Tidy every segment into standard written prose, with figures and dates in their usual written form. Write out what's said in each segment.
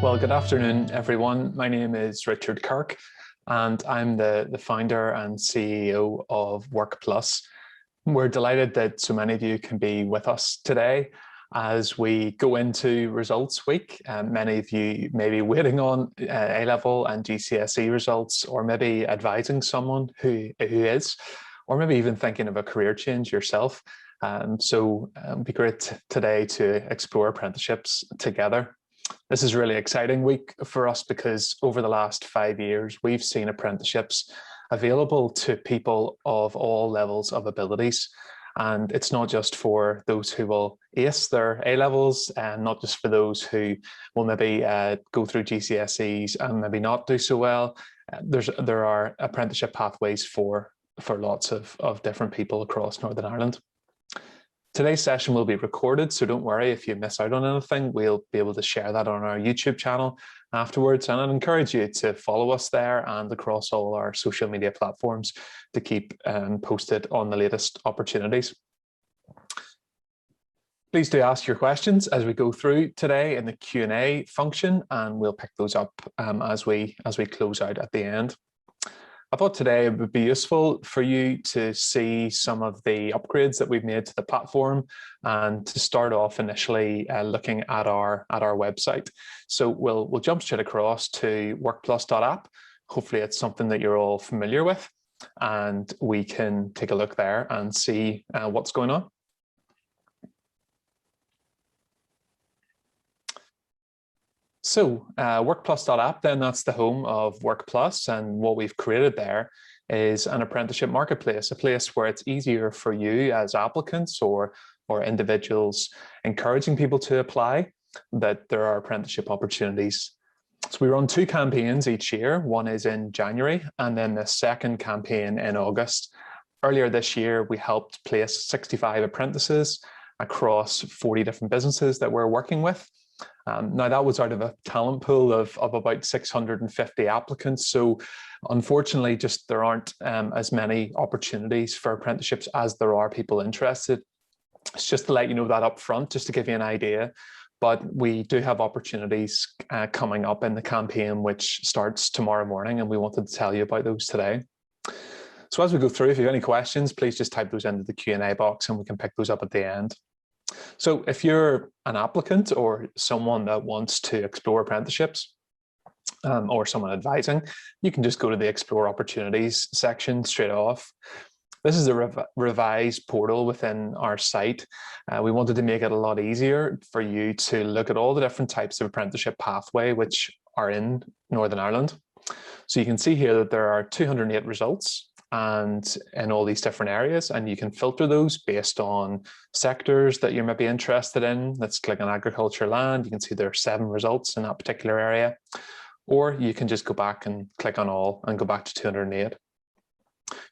Well, good afternoon, everyone. My name is Richard Kirk, and I'm the founder and CEO of Workplus. We're delighted that so many of you can be with us today as we go into results week. Many of you may be waiting on A-level and GCSE results, or maybe advising someone who is, or maybe even thinking of a career change yourself. So it'd be great today to explore apprenticeships together. This is a really exciting week for us because over the last 5 years, we've seen apprenticeships available to people of all levels of abilities. And it's not just for those who will ace their A-levels and not just for those who will maybe go through GCSEs and maybe not do so well. There are apprenticeship pathways for lots of different people across Northern Ireland. Today's session will be recorded, so don't worry if you miss out on anything. We'll be able to share that on our YouTube channel afterwards, and I'd encourage you to follow us there and across all our social media platforms to keep posted on the latest opportunities. Please do ask your questions as we go through today in the Q&A function, and we'll pick those up as we close out at the end. I thought today it would be useful for you to see some of the upgrades that we've made to the platform, and to start off initially looking at our website. So we'll jump straight across to workplus.app. Hopefully it's something that you're all familiar with, and we can take a look there and see what's going on. So Workplus.app, then that's the home of Workplus, and what we've created there is an apprenticeship marketplace, a place where it's easier for you as applicants or individuals encouraging people to apply, that there are apprenticeship opportunities. So we run 2 campaigns each year. One is in January and then the second campaign in August. Earlier this year, we helped place 65 apprentices across 40 different businesses that we're working with. Now that was out of a talent pool of about 650 applicants. So unfortunately, just there aren't as many opportunities for apprenticeships as there are people interested. It's just to let you know that up front, just to give you an idea. But we do have opportunities coming up in the campaign, which starts tomorrow morning, and we wanted to tell you about those today. So as we go through, if you have any questions, please just type those into the Q&A box and we can pick those up at the end. So if you're an applicant or someone that wants to explore apprenticeships or someone advising, you can just go to the Explore Opportunities section straight off. This is a revised portal within our site. We wanted to make it a lot easier for you to look at all the different types of apprenticeship pathway which are in Northern Ireland. So you can see here that there are 208 results and in all these different areas, and you can filter those based on sectors that you might be interested in. Let's click on agriculture land. You can see there are 7 results in that particular area, or you can just go back and click on all and go back to 208.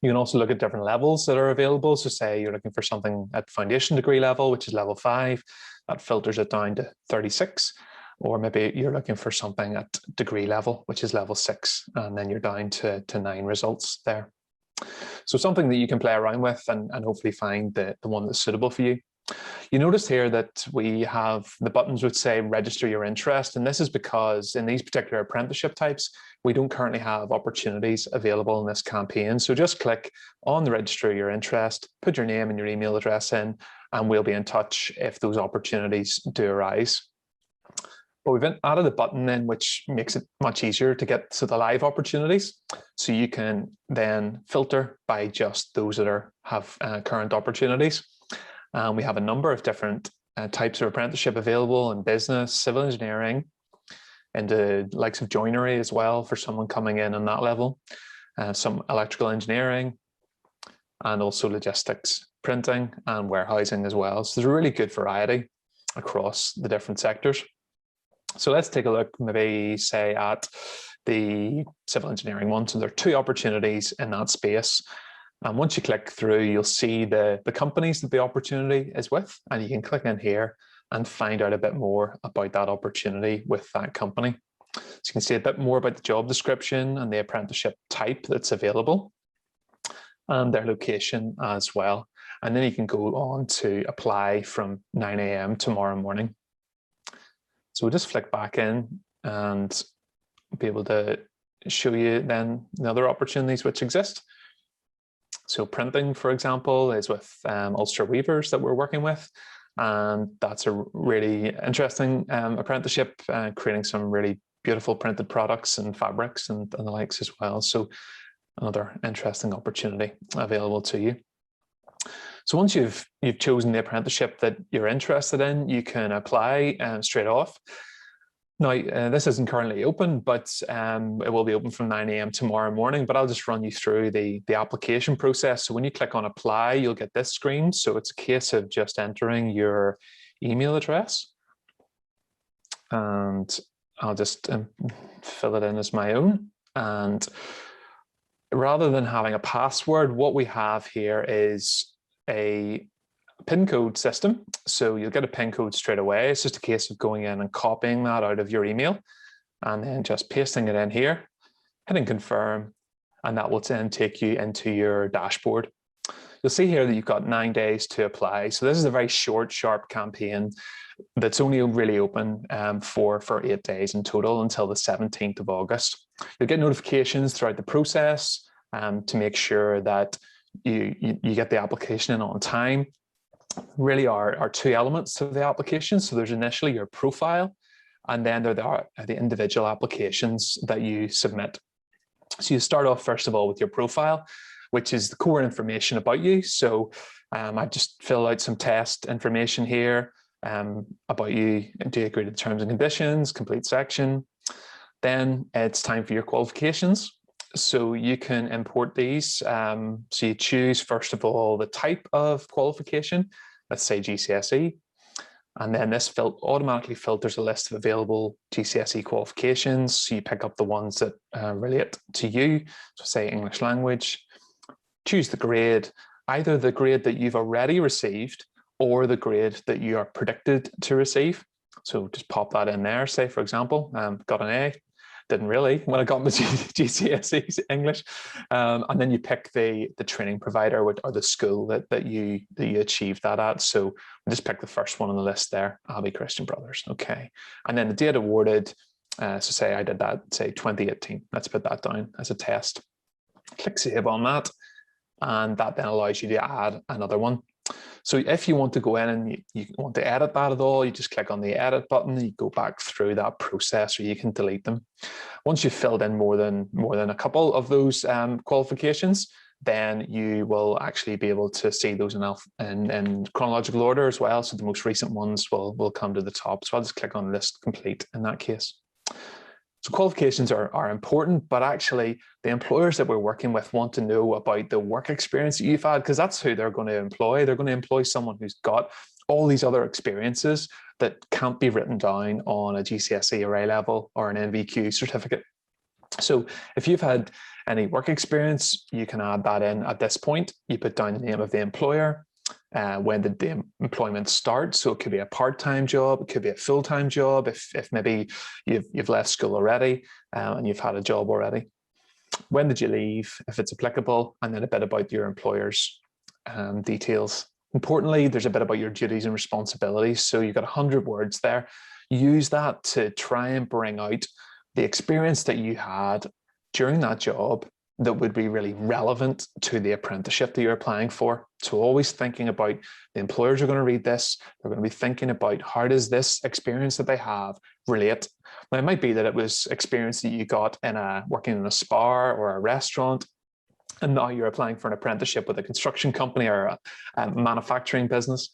You can also look at different levels that are available. So say you're looking for something at foundation degree level, which is level 5, that filters it down to 36. Or maybe you're looking for something at degree level, which is level 6, and then you're down to 9 results there. So something that you can play around with and hopefully find the one that's suitable for you. You notice here that we have the buttons which say register your interest, and this is because in these particular apprenticeship types, we don't currently have opportunities available in this campaign. So just click on the register your interest, put your name and your email address in, and we'll be in touch if those opportunities do arise. But we've added a button in which makes it much easier to get to the live opportunities. So you can then filter by just those that have current opportunities. We have a number of different types of apprenticeship available in business, civil engineering, and the likes of joinery as well for someone coming in on that level, some electrical engineering, and also logistics, printing and warehousing as well. So there's a really good variety across the different sectors. So let's take a look, maybe say at the civil engineering one. So there are 2 opportunities in that space. And once you click through, you'll see the companies that the opportunity is with, and you can click in here and find out a bit more about that opportunity with that company. So you can see a bit more about the job description and the apprenticeship type that's available, and their location as well. And then you can go on to apply from 9 a.m. tomorrow morning. So we'll just flick back in and be able to show you then the other opportunities which exist. So printing, for example, is with Ulster Weavers that we're working with. And that's a really interesting apprenticeship, creating some really beautiful printed products and fabrics and the likes as well. So another interesting opportunity available to you. So once you've chosen the apprenticeship that you're interested in, you can apply straight off. Now, this isn't currently open, but it will be open from 9 a.m. tomorrow morning, but I'll just run you through the application process. So when you click on apply, you'll get this screen. So it's a case of just entering your email address. And I'll just fill it in as my own. And rather than having a password, what we have here is a Pincode system. So you'll get a Pincode straight away. It's just a case of going in and copying that out of your email and then just pasting it in here, hitting confirm, and that will then take you into your dashboard. You'll see here that you've got 9 days to apply. So this is a very short, sharp campaign that's only really open for 8 days in total until the 17th of August. You'll get notifications throughout the process to make sure that you get the application in on time. Really are two elements to the application. So there's initially your profile, and then there are the individual applications that you submit. So you start off, first of all, with your profile, which is the core information about you. So I just fill out some test information here about you. Do you agree to the terms and conditions? Complete section. Then it's time for your qualifications. So you can import these. So you choose, first of all, the type of qualification, let's say GCSE. And then this automatically filters a list of available GCSE qualifications. So you pick up the ones that relate to you. So say English language. Choose the grade, either the grade that you've already received or the grade that you are predicted to receive. So just pop that in there. Say, for example, got an A. Didn't really when I got my GCSEs English, and then you pick the training provider or the school that you achieved that at. So just pick the first one on the list there, Abbey Christian Brothers. Okay, and then the date awarded. So say I did that, say 2018. Let's put that down as a test. Click save on that, and that then allows you to add another one. So if you want to go in and you want to edit that at all, you just click on the edit button and you go back through that process, or you can delete them. Once you've filled in more than a couple of those qualifications, then you will actually be able to see those in chronological order as well. So the most recent ones will come to the top. So I'll just click on list complete in that case. So qualifications are important, but actually the employers that we're working with want to know about the work experience that you've had, because that's who they're going to employ. They're going to employ someone who's got all these other experiences that can't be written down on a GCSE or A-level or an NVQ certificate. So if you've had any work experience, you can add that in at this point. You put down the name of the employer, when did the employment start? So it could be a part-time job, it could be a full-time job if maybe you've left school already and you've had a job already. When did you leave, if it's applicable, and then a bit about your employer's details. Importantly, there's a bit about your duties and responsibilities. So you've got 100 words there. Use that to try and bring out the experience that you had during that job that would be really relevant to the apprenticeship that you're applying for. So always thinking about the employers are going to read this, they're going to be thinking about how does this experience that they have relate. Now, it might be that it was experience that you got in working in a spa or a restaurant, and now you're applying for an apprenticeship with a construction company or a manufacturing business.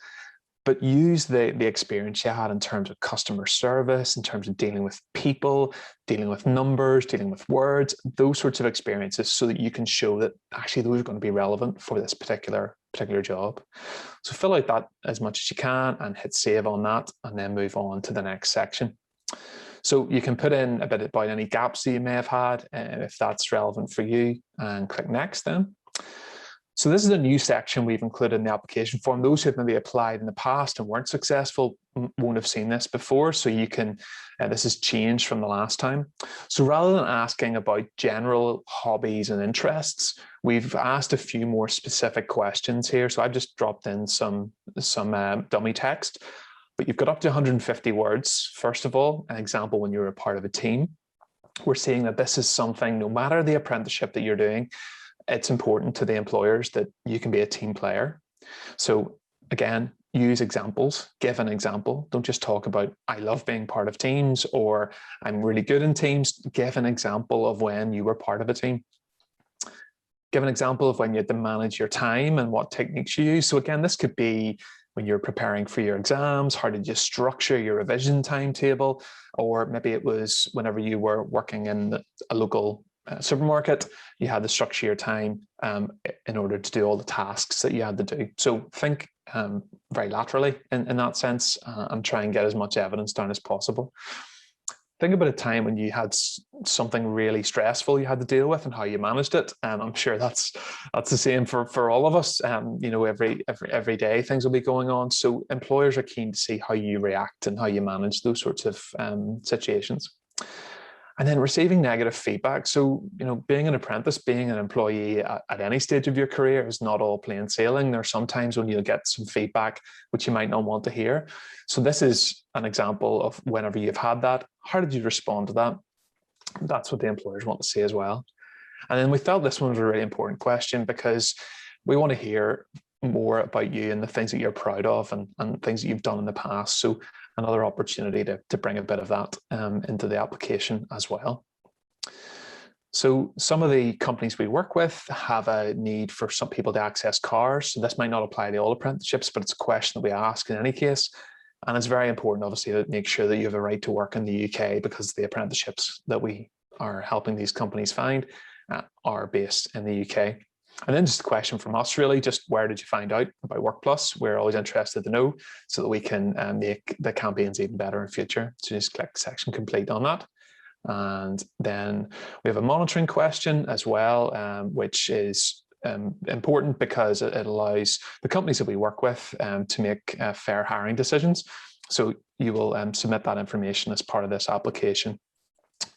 But use the experience you had in terms of customer service, in terms of dealing with people, dealing with numbers, dealing with words, those sorts of experiences, so that you can show that actually those are going to be relevant for this particular job. So fill out that as much as you can and hit save on that, and then move on to the next section. So you can put in a bit about any gaps that you may have had, if that's relevant for you, and click next then. So this is a new section we've included in the application form. Those who have maybe applied in the past and weren't successful won't have seen this before. So you can, this has changed from the last time. So rather than asking about general hobbies and interests, we've asked a few more specific questions here. So I've just dropped in some dummy text, but you've got up to 150 words. First of all, an example when you're a part of a team. We're seeing that this is something, no matter the apprenticeship that you're doing, it's important to the employers that you can be a team player. So again, use examples, give an example. Don't just talk about, I love being part of teams, or I'm really good in teams. Give an example of when you were part of a team. Give an example of when you had to manage your time and what techniques you use. So again, this could be when you're preparing for your exams, how did you structure your revision timetable? Or maybe it was whenever you were working in a local supermarket, you had to structure your time in order to do all the tasks that you had to do. So think very laterally in that sense, and try and get as much evidence down as possible. Think about a time when you had something really stressful you had to deal with and how you managed it. I'm sure that's the same for all of us. You know, every day things will be going on. So employers are keen to see how you react and how you manage those sorts of situations. And then receiving negative feedback. So, you know, being an apprentice, being an employee at any stage of your career is not all plain sailing. There are some times when you'll get some feedback which you might not want to hear. So this is an example of whenever you've had that, how did you respond to that? That's what the employers want to see as well. And then we felt this one was a really important question because we want to hear more about you and the things that you're proud of and things that you've done in the past. So another opportunity to bring a bit of that into the application as well. So some of the companies we work with have a need for some people to access cars. So this might not apply to all apprenticeships, but it's a question that we ask in any case. And it's very important, obviously, to make sure that you have a right to work in the UK, because the apprenticeships that we are helping these companies find are based in the UK. And then just a question from us, really, just where did you find out about Workplus? We're always interested to know so that we can make the campaigns even better in future. So just click section complete on that. And then we have a monitoring question as well, which is important because it allows the companies that we work with to make fair hiring decisions. So you will submit that information as part of this application.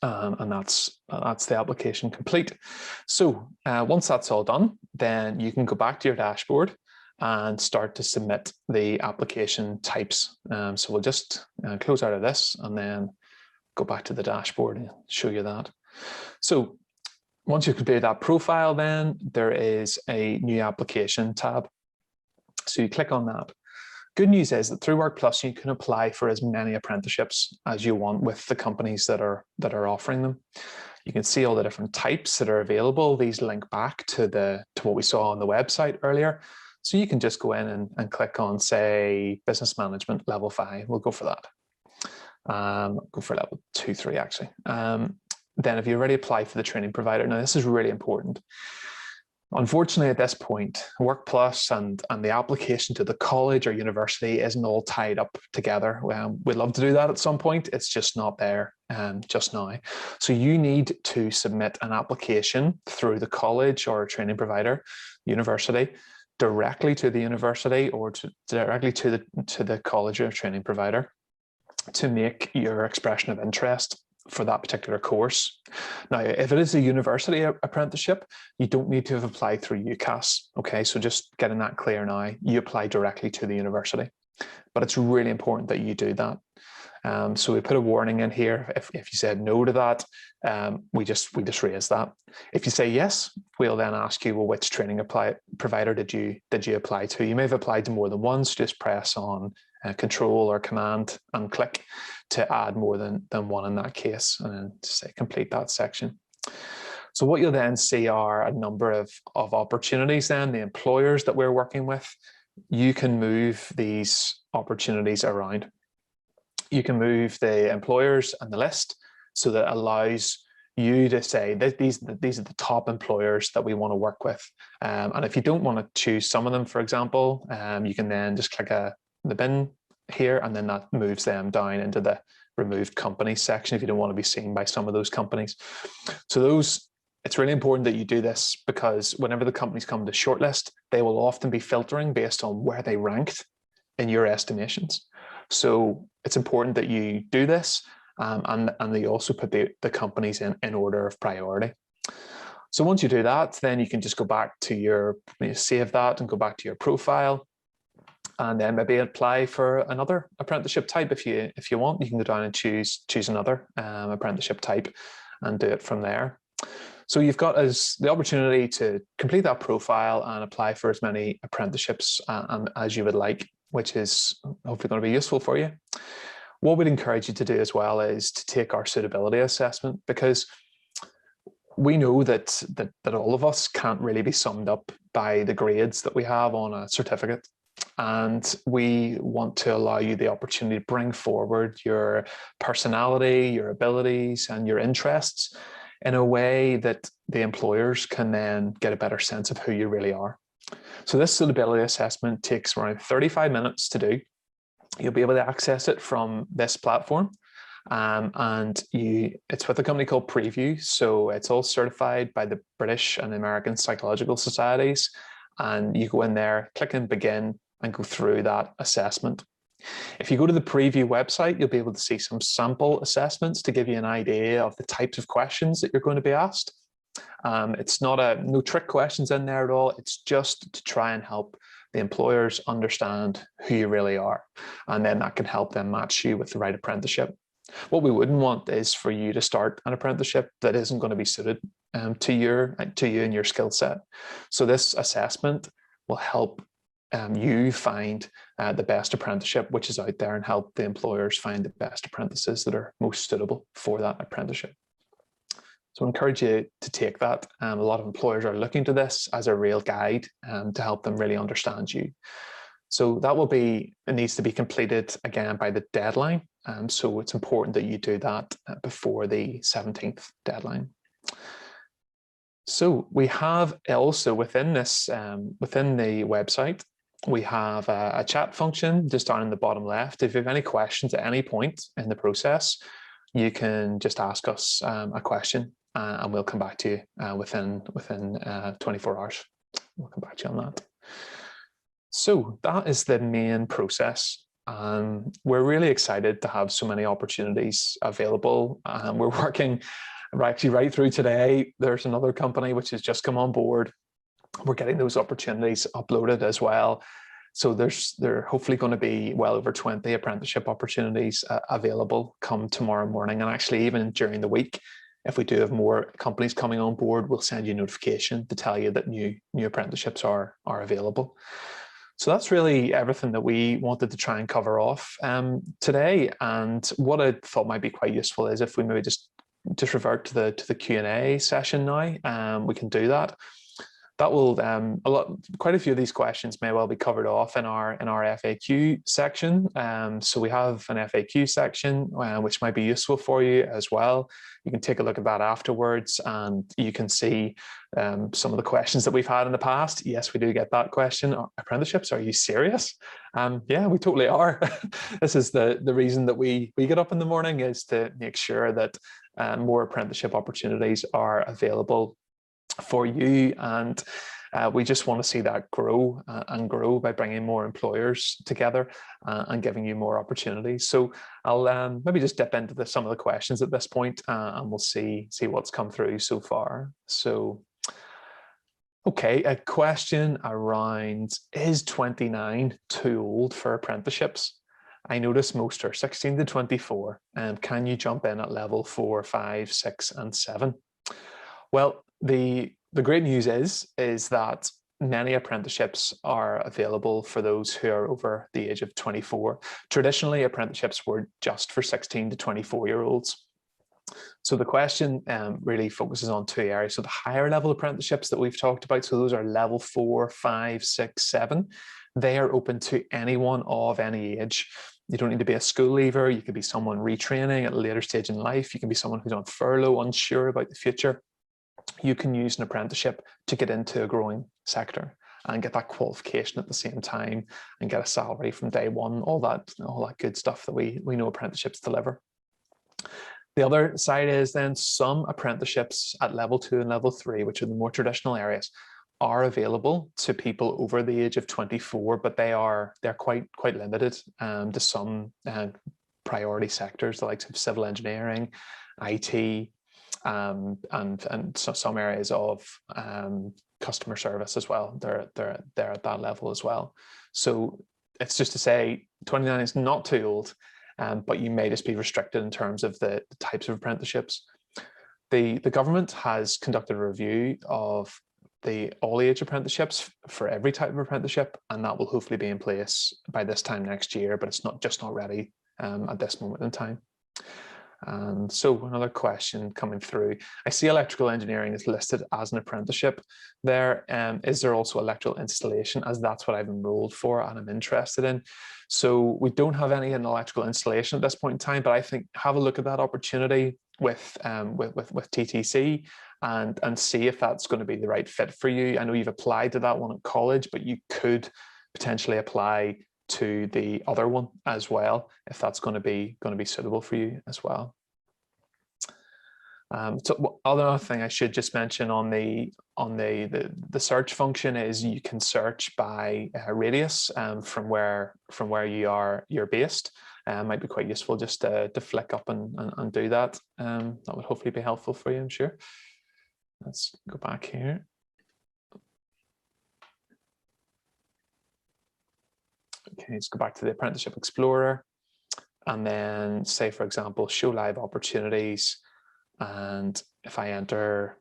And that's the application complete. So once that's all done, then you can go back to your dashboard and start to submit the application types. So we'll just close out of this and then go back to the dashboard and show you that. So once you've completed that profile, then there is a new application tab. So you click on that. Good news is that through Workplus, you can apply for as many apprenticeships as you want with the companies that are offering them. You can see all the different types that are available. These link back to what we saw on the website earlier. So you can just go in and click on, say, business management level 5. We'll go for that. Go for level 2, 3 actually. Then if you already applied for the training provider, now this is really important. Unfortunately, at this point, Workplus and the application to the college or university isn't all tied up together. We'd love to do that at some point. It's just not there just now. So you need to submit an application through the college or training provider, university, directly to the university or directly to the college or training provider to make your expression of interest for that particular course. Now, if it is a university apprenticeship, you don't need to have applied through UCAS. Okay, so just getting that clear now, you apply directly to the university. But it's really important that you do that. So we put a warning in here. If you said no to that, we just raise that. If you say yes, we'll then ask you, well, which training provider did you apply to? You may have applied to more than one, so just press on Control or Command and click to add more than one in that case, and then say complete that section. So what you'll then see are a number of opportunities. Then the employers that we're working with, you can move these opportunities around. You can move the employers and the list so that allows you to say that these are the top employers that we want to work with. And if you don't want to choose some of them, for example, you can then just click the bin here, and then that moves them down into the removed companies section if you don't want to be seen by some of those companies. So it's really important that you do this, because whenever the companies come to shortlist, they will often be filtering based on where they ranked in your estimations. So it's important that you do this, and they also put the companies in order of priority. So once you do that, then you can just go back to save that and go back to your profile. and then maybe apply for another apprenticeship type. If you want, you can go down and choose another apprenticeship type and do it from there. So you've got the opportunity to complete that profile and apply for as many apprenticeships as you would like, which is hopefully going to be useful for you. What we'd encourage you to do as well is to take our suitability assessment, because we know that all of us can't really be summed up by the grades that we have on a certificate. And we want to allow you the opportunity to bring forward your personality, your abilities, and your interests in a way that the employers can then get a better sense of who you really are. So this suitability assessment takes around 35 minutes to do. You'll be able to access it from this platform. And it's with a company called Preview. So it's all certified by the British and American Psychological Societies. And you go in there, click and begin, and go through that assessment. If you go to the Preview website, you'll be able to see some sample assessments to give you an idea of the types of questions that you're going to be asked. It's not no trick questions in there at all. It's just to try and help the employers understand who you really are. And then that can help them match you with the right apprenticeship. What we wouldn't want is for you to start an apprenticeship that isn't going to be suited to you and your skill set. So this assessment will help you find the best apprenticeship which is out there, and help the employers find the best apprentices that are most suitable for that apprenticeship. So I encourage you to take that. A lot of employers are looking to this as a real guide to help them really understand you. So it needs to be completed again by the deadline. So it's important that you do that before the 17th deadline. So we have also within this, within the website, we have a chat function just down in the bottom left. If you have any questions at any point in the process, you can just ask us a question and we'll come back to you within 24 hours. We'll come back to you on that. So that is the main process. We're really excited to have so many opportunities available. We're working actually right through today. There's another company which has just come on board. We're getting those opportunities uploaded as well. So there are hopefully going to be well over 20 apprenticeship opportunities available come tomorrow morning. And actually even during the week, if we do have more companies coming on board, we'll send you a notification to tell you that new apprenticeships are available. So that's really everything that we wanted to try and cover off today. And what I thought might be quite useful is if we maybe just revert to the Q&A session now. We can do that. That will quite a few of these questions may well be covered off in our FAQ section. So we have an FAQ section which might be useful for you as well. You can take a look at that afterwards, and you can see some of the questions that we've had in the past. Yes, we do get that question. Apprenticeships, are you serious? Yeah, we totally are. This is the reason that we get up in the morning, is to make sure that more apprenticeship opportunities are available for you, and we just want to see that grow and grow by bringing more employers together and giving you more opportunities. So I'll maybe just dip into some of the questions at this point, and we'll see what's come through so far. So, okay, a question around, is 29 too old for apprenticeships? I notice most are 16 to 24. Can you jump in at level 4, 5, 6, and 7? Well, the great news is that many apprenticeships are available for those who are over the age of 24. Traditionally, apprenticeships were just for 16 to 24-year-olds. So the question really focuses on two areas. So the higher level apprenticeships that we've talked about, so those are level 4, 5, 6, 7. They are open to anyone of any age. You don't need to be a school leaver. You could be someone retraining at a later stage in life. You can be someone who's on furlough, unsure about the future. You can use an apprenticeship to get into a growing sector and get that qualification at the same time and get a salary from day one, all that good stuff that we know apprenticeships deliver. The other side is then some apprenticeships at level 2 and level 3, which are the more traditional areas, are available to people over the age of 24, but they're quite limited to some priority sectors, the likes of civil engineering, IT, and some areas of customer service as well. They're at that level as well. So it's just to say 29 is not too old, but you may just be restricted in terms of the types of apprenticeships. The government has conducted a review of the all-age apprenticeships for every type of apprenticeship, and that will hopefully be in place by this time next year, but it's not ready at this moment in time. So another question coming through. I see electrical engineering is listed as an apprenticeship there. Is there also electrical installation, as that's what I've enrolled for and I'm interested in? So we don't have any in electrical installation at this point in time, but I think have a look at that opportunity with TTC and see if that's going to be the right fit for you. I know you've applied to that one at college, but you could potentially apply to the other one as well, if that's going to be suitable for you as well. So other thing I should just mention on the search function is you can search by radius from where you're based. Might be quite useful just to flick up and do that. That would hopefully be helpful for you, I'm sure. Let's go back here. Okay, let's go back to the Apprenticeship Explorer and then say, for example, show live opportunities. And if I enter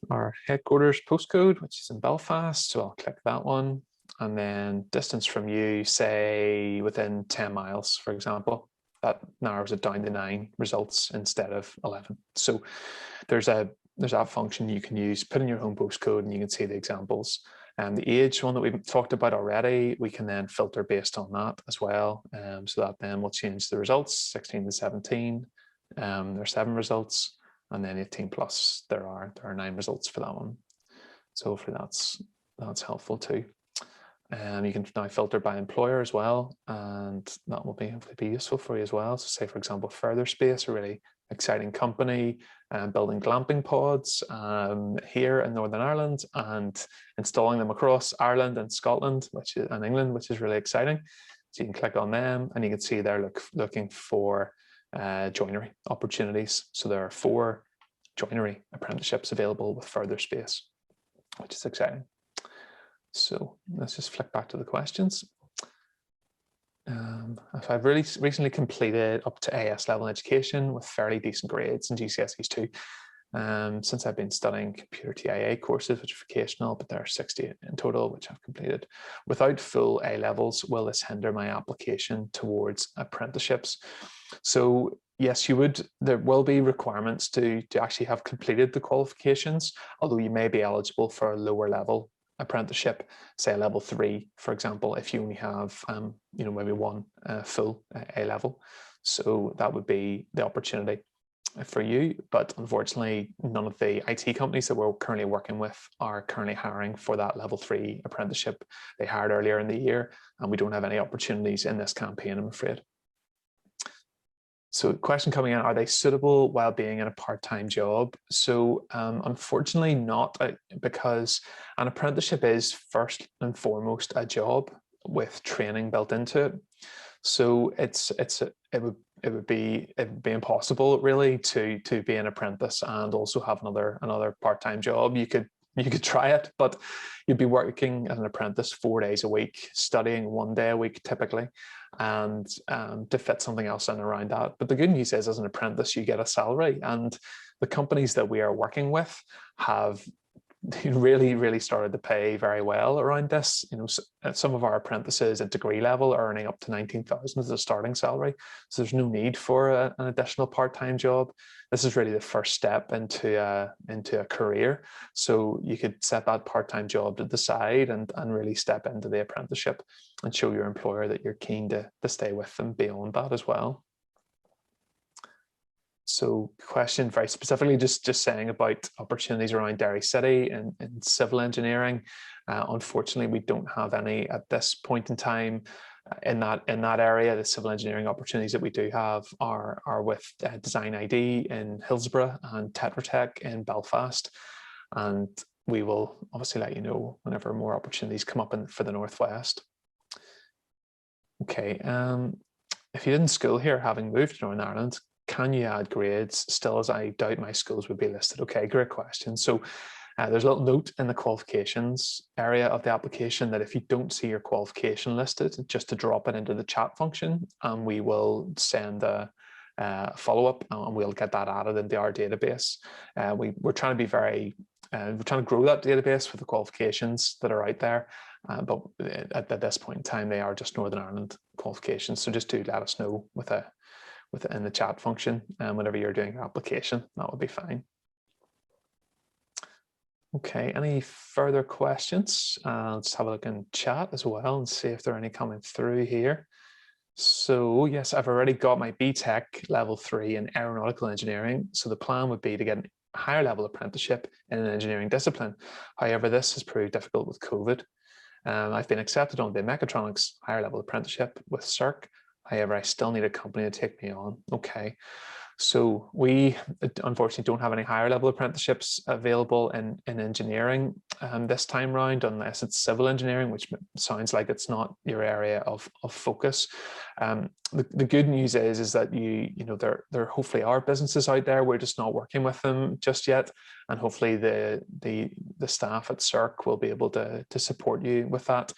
our headquarters postcode, which is in Belfast, so I'll click that one. And then distance from you, say within 10 miles, for example, that narrows it down to 9 results instead of 11. So there's that function you can use, put in your home postcode and you can see the examples. And the age one that we've talked about already, we can then filter based on that as well. So that then will change the results, 16 to 17, there are 7 results, and then 18 plus, there are 9 results for that one. So hopefully that's helpful too. You can now filter by employer as well, and that will hopefully be useful for you as well. So say, for example, Further Space, a really exciting company building glamping pods here in Northern Ireland and installing them across Ireland and Scotland, and England, which is really exciting. So you can click on them and you can see they're looking for joinery opportunities. So there are 4 joinery apprenticeships available with Further Space, which is exciting. So let's just flick back to the questions. If I've really recently completed up to AS level education with fairly decent grades in GCSEs too, since I've been studying computer TIA courses, which are vocational, but there are 60 in total, which I've completed. Without full A levels, will this hinder my application towards apprenticeships? So yes, there will be requirements to actually have completed the qualifications, although you may be eligible for a lower level apprenticeship, say a level 3, for example, if you only have maybe 1 full A level. So that would be the opportunity for you, but unfortunately none of the IT companies that we're currently working with are currently hiring for that level 3 apprenticeship. They hired earlier in the year and we don't have any opportunities in this campaign, I'm afraid. So question coming in, are they suitable while being in a part-time job? So unfortunately not, because an apprenticeship is first and foremost a job with training built into it. So it would be impossible really to be an apprentice and also have another part-time job. You could try it, but you'd be working as an apprentice 4 days a week, studying 1 day a week typically, and to fit something else in around that. But the good news is, as an apprentice, you get a salary, and the companies that we are working with have really started to pay very well around this. Some of our apprentices at degree level are earning up to 19,000 as a starting salary. So there's no need for an additional part-time job. This is really the first step into a career. So you could set that part-time job to the side and really step into the apprenticeship and show your employer that you're keen to stay with them beyond that as well. So question very specifically just saying about opportunities around Derry City and civil engineering. Unfortunately, we don't have any at this point in time in that area. The civil engineering opportunities that we do have are with Design ID in Hillsborough and Tetra Tech in Belfast. And we will obviously let you know whenever more opportunities come up for the Northwest. Okay, if you didn't school here, having moved to Northern Ireland, can you add grades still, as I doubt my schools would be listed? Okay, great question. So There's a little note in the qualifications area of the application that if you don't see your qualification listed, just to drop it into the chat function, and we will send a follow-up, and we'll get that added into our database. We're trying to be we're trying to grow that database with the qualifications that are out there, but at this point in time, they are just Northern Ireland qualifications. So just do let us know in the chat function, whenever you're doing your application. That would be fine. Okay, any further questions? Let's have a look in chat as well and see if there are any coming through here. So yes, I've already got my BTEC level 3 in aeronautical engineering. So the plan would be to get a higher level apprenticeship in an engineering discipline. However, this has proved difficult with COVID. I've been accepted on the mechatronics higher level apprenticeship with CERC. However, I still need a company to take me on. Okay. So we unfortunately don't have any higher level apprenticeships available in engineering this time round, unless it's civil engineering, which sounds like it's not your area of focus. The good news is that there hopefully are businesses out there. We're just not working with them just yet, and hopefully the staff at CERC will be able to support you with that.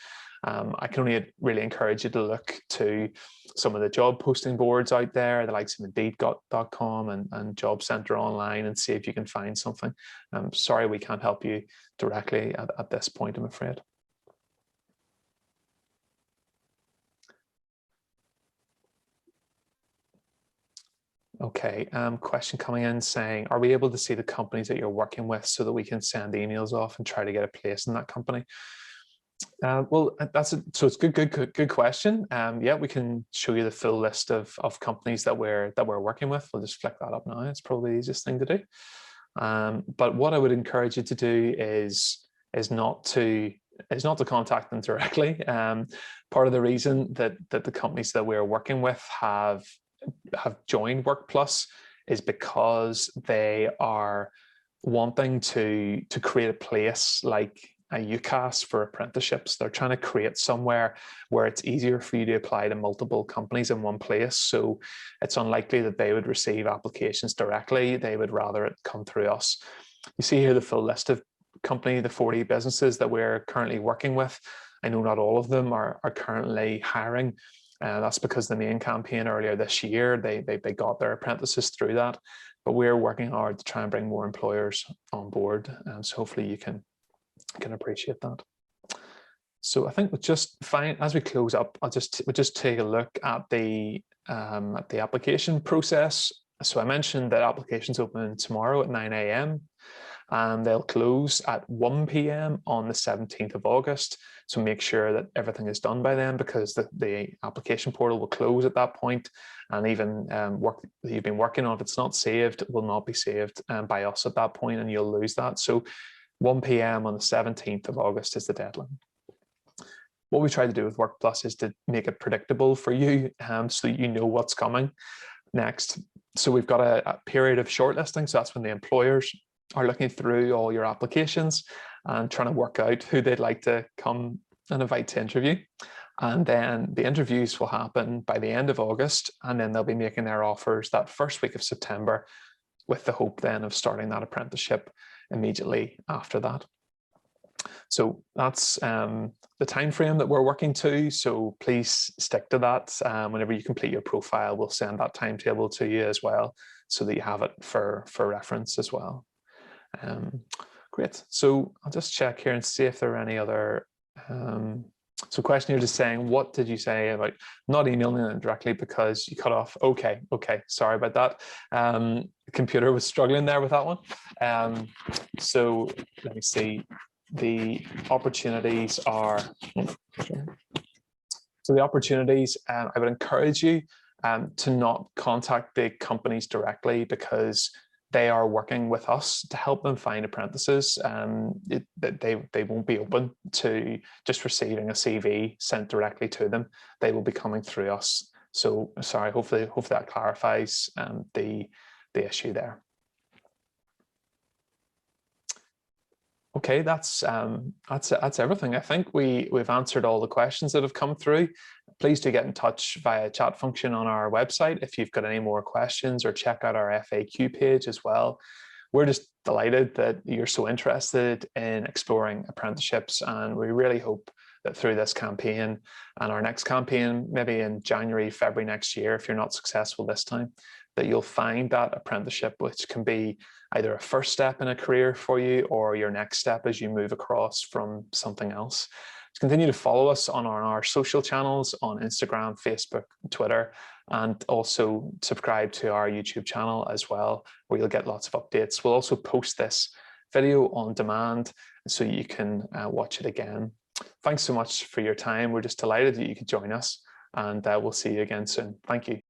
I can only really encourage you to look to some of the job posting boards out there, the likes of Indeed.com and Job Centre Online, and see if you can find something. I'm sorry we can't help you directly at this point, I'm afraid. Okay, question coming in saying, are we able to see the companies that you're working with so that we can send emails off and try to get a place in that company? Well, so it's good question. Yeah, we can show you the full list of companies that we're working with. We'll just flick that up now. It's probably the easiest thing to do. But what I would encourage you to do is not to contact them directly. Part of the reason that the companies that we're working with have joined Workplus is because they are wanting to create a place like a UCAS for apprenticeships. They're trying to create somewhere where it's easier for you to apply to multiple companies in one place. So it's unlikely that they would receive applications directly. They would rather it come through us. You see here the full list of the 40 businesses that we're currently working with. I know not all of them are currently hiring. That's because the main campaign earlier this year, they got their apprentices through that. But we're working hard to try and bring more employers on board. So hopefully you can appreciate that. So I think we'll just find, as we close up, we'll just take a look at the application process. So I mentioned that applications open tomorrow at 9 a.m. and they'll close at 1 p.m. on the 17th of August. So make sure that everything is done by then, because the application portal will close at that point, and even work that you've been working on, if it's not saved, will not be saved by us at that point, and you'll lose that. So 1 p.m. on the 17th of August is the deadline. What we try to do with Workplus is to make it predictable for you, so you know what's coming next. So we've got a period of shortlisting. So that's when the employers are looking through all your applications and trying to work out who they'd like to come and invite to interview. And then the interviews will happen by the end of August, and then they'll be making their offers that first week of September, with the hope then of starting that apprenticeship immediately after that. So that's the time frame that we're working to. So please stick to that. Whenever you complete your profile, we'll send that timetable to you as well, so that you have it for reference as well. Great. So I'll just check here and see if there are any other. So question here just saying, what did you say about not emailing them directly because you cut off? Okay, sorry about that. The computer was struggling there with that one. So let me see. The opportunities are. So the opportunities, I would encourage you to not contact the companies directly, because they are working with us to help them find apprentices. They won't be open to just receiving a CV sent directly to them. They will be coming through us. So sorry, hopefully that clarifies the issue there. Okay, that's everything. I think we've answered all the questions that have come through. Please do get in touch via chat function on our website if you've got any more questions, or check out our FAQ page as well. we're just delighted that you're so interested in exploring apprenticeships, and we really hope that through this campaign and our next campaign, maybe in January, February next year, if you're not successful this time, that you'll find that apprenticeship, which can be either a first step in a career for you or your next step as you move across from something else. Continue to follow us on our social channels on Instagram, Facebook, Twitter, and also subscribe to our YouTube channel as well, where you'll get lots of updates. We'll also post this video on demand so you can watch it again. Thanks so much for your time. We're just delighted that you could join us, and we'll see you again soon. Thank you.